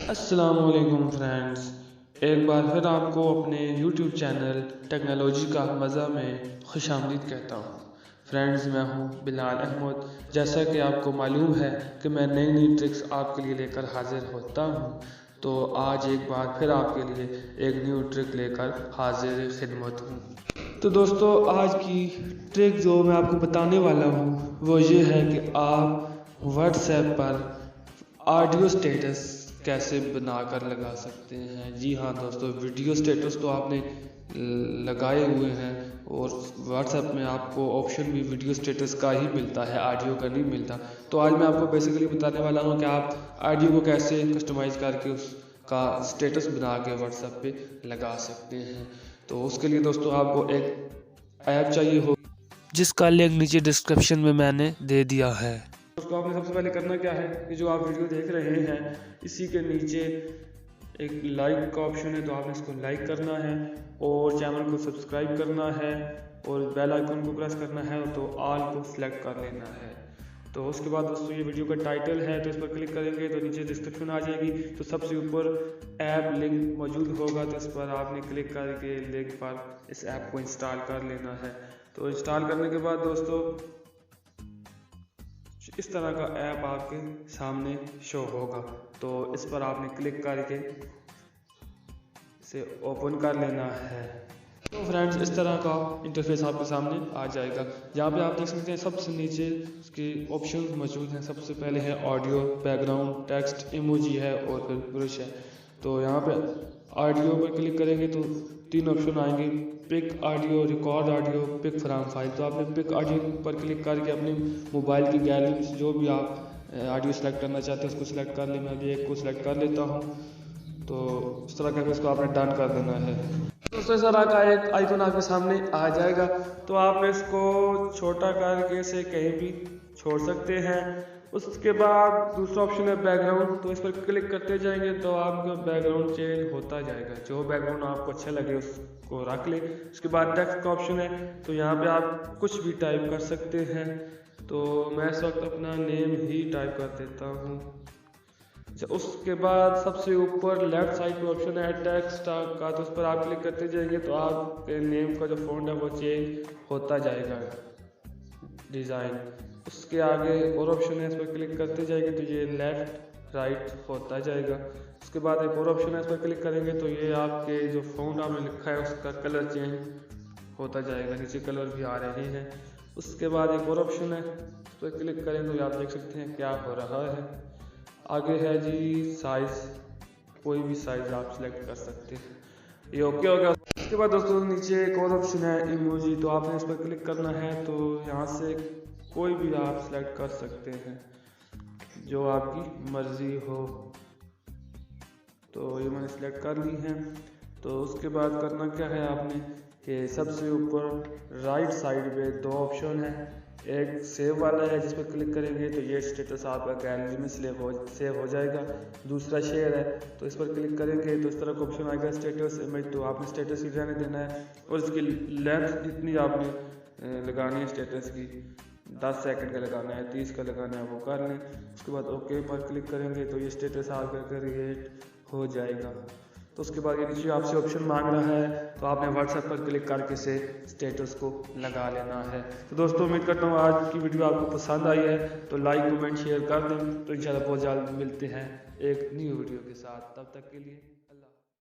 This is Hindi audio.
अस्सलामुअलैकुम फ्रेंड्स, एक बार फिर आपको अपने YouTube चैनल टेक्नोलॉजी का मज़ा में खुशामदीद कहता हूँ। फ्रेंड्स, मैं हूँ बिलाल अहमद। जैसा कि आपको मालूम है कि मैं नई नई ट्रिक्स आपके लिए लेकर हाजिर होता हूँ, तो आज एक बार फिर आपके लिए एक न्यू ट्रिक लेकर हाजिर खिदमत हूँ। तो दोस्तों, आज की ट्रिक जो मैं आपको बताने वाला हूँ वो ये है कि आप व्हाट्सएप पर ऑडियो स्टेटस कैसे बनाकर लगा सकते हैं। जी हाँ दोस्तों, वीडियो स्टेटस तो आपने लगाए हुए हैं और व्हाट्सएप में आपको ऑप्शन भी वीडियो स्टेटस का ही मिलता है, ऑडियो का नहीं मिलता। तो आज मैं आपको बेसिकली बताने वाला हूँ कि आप ऑडियो को कैसे कस्टमाइज़ करके उसका स्टेटस बना के व्हाट्सएप पे लगा सकते हैं। तो उसके लिए दोस्तों आपको एक ऐप चाहिए हो, जिसका लिंक नीचे डिस्क्रिप्शन में मैंने दे दिया है। दोस्तों, आपने सबसे पहले करना क्या है कि जो आप वीडियो देख रहे हैं इसी के नीचे एक लाइक का ऑप्शन है, तो आपने इसको लाइक करना है और चैनल को सब्सक्राइब करना है और बेल आइकन को प्रेस करना है, तो ऑल को सिलेक्ट कर लेना है। तो उसके बाद दोस्तों ये वीडियो का टाइटल है, तो इस पर क्लिक करेंगे तो नीचे डिस्क्रिप्शन आ जाएगी। तो सबसे ऊपर ऐप लिंक मौजूद होगा, तो इस पर आपने क्लिक करके लिंक पर इस ऐप को इंस्टॉल कर लेना है। तो इंस्टॉल करने के बाद दोस्तों इस तरह का ऐप आपके सामने शो होगा, तो इस पर आपने क्लिक करके इसे ओपन कर लेना है। तो फ्रेंड्स, इस तरह का इंटरफेस आपके सामने आ जाएगा। यहाँ पे आप देख सकते हैं सबसे नीचे उसके ऑप्शंस मौजूद हैं। सबसे पहले है ऑडियो, बैकग्राउंड, टेक्स्ट, इमोजी है और फिर ब्रश है। तो यहाँ पे ऑडियो पर क्लिक करेंगे तो तीन ऑप्शन आएंगे, pick audio, record audio, pick from file. तो आपने पिक ऑडियो पर क्लिक करके अपने मोबाइल की गैलरी से जो भी आप ऑडियो सेलेक्ट करना चाहते हैं उसको सिलेक्ट कर लें। मैं भी एक को सिलेक्ट कर लेता हूँ। तो इस तरह करके इसको आपने डन कर देना है। तो इस तरह का एक आइकन आपके सामने आ जाएगा, तो आपने इसको छोटा करके से कहीं भी छोड़ सकते हैं। उसके बाद दूसरा ऑप्शन है बैकग्राउंड, तो इस पर क्लिक करते जाएंगे तो आपका बैकग्राउंड चेंज होता जाएगा। जो बैकग्राउंड आपको अच्छा लगे उसको रख ले। उसके बाद टेक्स्ट का ऑप्शन है, तो यहाँ पे आप कुछ भी टाइप कर सकते हैं। तो मैं इस वक्त अपना नेम ही टाइप कर देता हूँ। उसके बाद सबसे ऊपर लेफ्ट साइड पे ऑप्शन है टेक्स्ट का, तो उस पर आप क्लिक करते जाएंगे तो आपके नेम का जो फॉन्ट है वो चेंज होता जाएगा, डिज़ाइन। उसके आगे और ऑप्शन है, इस पर क्लिक करते जाएंगे तो ये लेफ्ट राइट होता जाएगा। उसके बाद एक और ऑप्शन है, इस पर क्लिक करेंगे तो ये आपके जो फॉन्ट आपने लिखा है उसका कलर चेंज होता जाएगा, नीचे कलर भी आ रहे हैं। उसके बाद एक और ऑप्शन है, उस पर क्लिक करें तो आप देख सकते हैं क्या हो रहा है। आगे है जी साइज़, कोई भी साइज़ आप सिलेक्ट कर सकते हैं। ये ओके हो गया। उसके बाद दोस्तों नीचे एक और ऑप्शन है इमोजी, तो आपने इस पर क्लिक करना है। तो यहाँ से कोई भी आप सिलेक्ट कर सकते हैं जो आपकी मर्ज़ी हो। तो ये मैंने सिलेक्ट कर ली है। तो उसके बाद करना क्या है आपने कि सबसे ऊपर राइट साइड पे दो ऑप्शन है, एक सेव वाला है जिस पर क्लिक करेंगे तो ये स्टेटस आपका गैलरी में सेव हो जाएगा। दूसरा शेयर है, तो इस पर क्लिक करेंगे तो इस तरह का ऑप्शन आएगा स्टेटस इमेज, तो आपने स्टेटस ही रहने देना है और इसकी लेंथ जितनी आपने लगानी है स्टेटस की 10 सेकंड का लगाना है, 30 का लगाना है, वो कर लें। उसके बाद ओके पर क्लिक करेंगे तो ये स्टेटस आपका क्रिएट हो जाएगा। तो उसके बाद ये नीचे आपसे ऑप्शन मांग रहा है, तो आपने व्हाट्सएप पर क्लिक करके से स्टेटस को लगा लेना है। तो दोस्तों, उम्मीद करता हूँ आज की वीडियो आपको पसंद आई है, तो लाइक कमेंट शेयर कर दें। तो इंशाल्लाह बहुत जल्द मिलते हैं एक न्यू वीडियो के साथ। तब तक के लिए